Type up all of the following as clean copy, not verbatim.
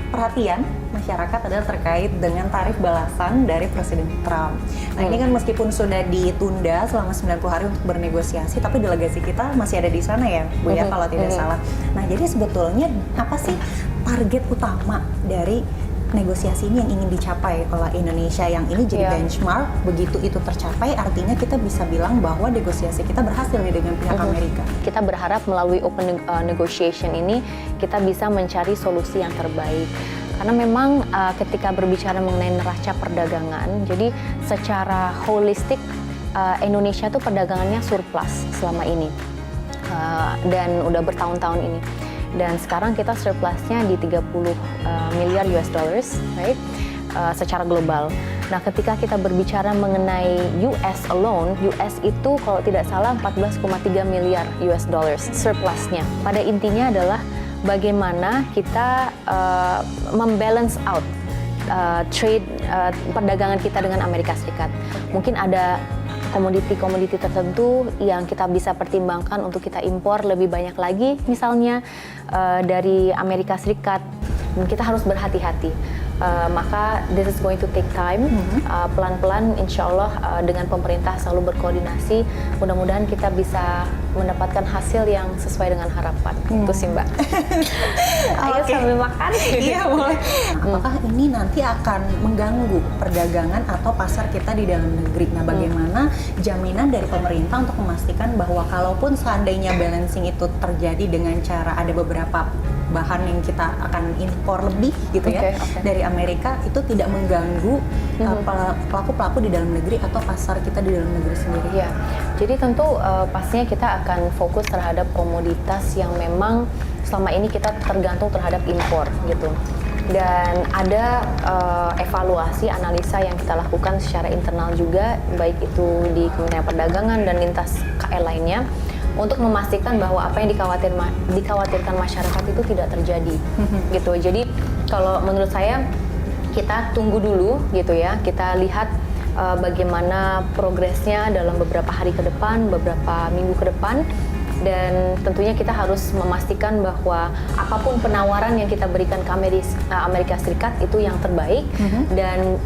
perhatian masyarakat adalah terkait dengan tarif balasan dari Presiden Trump. Nah ini kan meskipun sudah ditunda selama 90 hari untuk bernegosiasi, tapi delegasi kita masih ada di sana ya Bu ya, kalau tidak salah. Nah jadi sebetulnya apa sih target utama dari negosiasi ini yang ingin dicapai oleh Indonesia, yang ini jadi benchmark? Begitu itu tercapai artinya kita bisa bilang bahwa negosiasi kita berhasil nih dengan pihak Amerika. Kita berharap melalui open negotiation ini kita bisa mencari solusi yang terbaik. Karena memang ketika berbicara mengenai neraca perdagangan, jadi secara holistik Indonesia tuh perdagangannya surplus selama ini dan udah bertahun-tahun ini. Dan sekarang kita surplusnya di 30 miliar US dollars, right? Secara global. Nah, ketika kita berbicara mengenai US alone, US itu kalau tidak salah 14,3 miliar US dollars surplusnya. Pada intinya adalah bagaimana kita membalance out trade perdagangan kita dengan Amerika Serikat. Mungkin ada komoditi-komoditi tertentu yang kita bisa pertimbangkan untuk kita impor lebih banyak lagi, misalnya dari Amerika Serikat, dan kita harus berhati-hati. Maka this is going to take time. Pelan-pelan insya Allah dengan pemerintah selalu berkoordinasi, mudah-mudahan kita bisa mendapatkan hasil yang sesuai dengan harapan. Itu sih Mbak. Ayo sambil makan. Iya boleh. Apakah ini nanti akan mengganggu perdagangan atau pasar kita di dalam negeri? Nah bagaimana jaminan dari pemerintah untuk memastikan bahwa kalaupun seandainya balancing itu terjadi dengan cara ada beberapa bahan yang kita akan impor lebih gitu ya dari Amerika, itu tidak mengganggu pelaku-pelaku di dalam negeri atau pasar kita di dalam negeri sendiri? Ya, jadi tentu pastinya kita akan fokus terhadap komoditas yang memang selama ini kita tergantung terhadap impor gitu. Dan ada evaluasi, analisa yang kita lakukan secara internal juga, baik itu di Kementerian Perdagangan dan lintas KL lainnya, untuk memastikan bahwa apa yang dikhawatirkan masyarakat itu tidak terjadi, gitu. Jadi kalau menurut saya kita tunggu dulu, gitu ya. Kita lihat bagaimana progresnya dalam beberapa hari ke depan, beberapa minggu ke depan. Dan tentunya kita harus memastikan bahwa apapun penawaran yang kita berikan ke Amerika Serikat itu yang terbaik, dan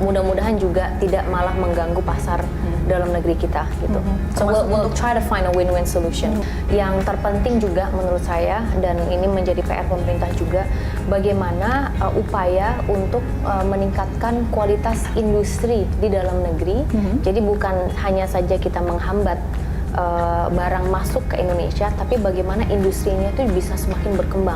mudah-mudahan juga tidak malah mengganggu pasar dalam negeri kita gitu. So we'll try to find a win-win solution. Yang terpenting juga menurut saya, dan ini menjadi PR pemerintah juga, bagaimana upaya untuk meningkatkan kualitas industri di dalam negeri. Jadi bukan hanya saja kita menghambat barang masuk ke Indonesia, tapi bagaimana industrinya itu bisa semakin berkembang.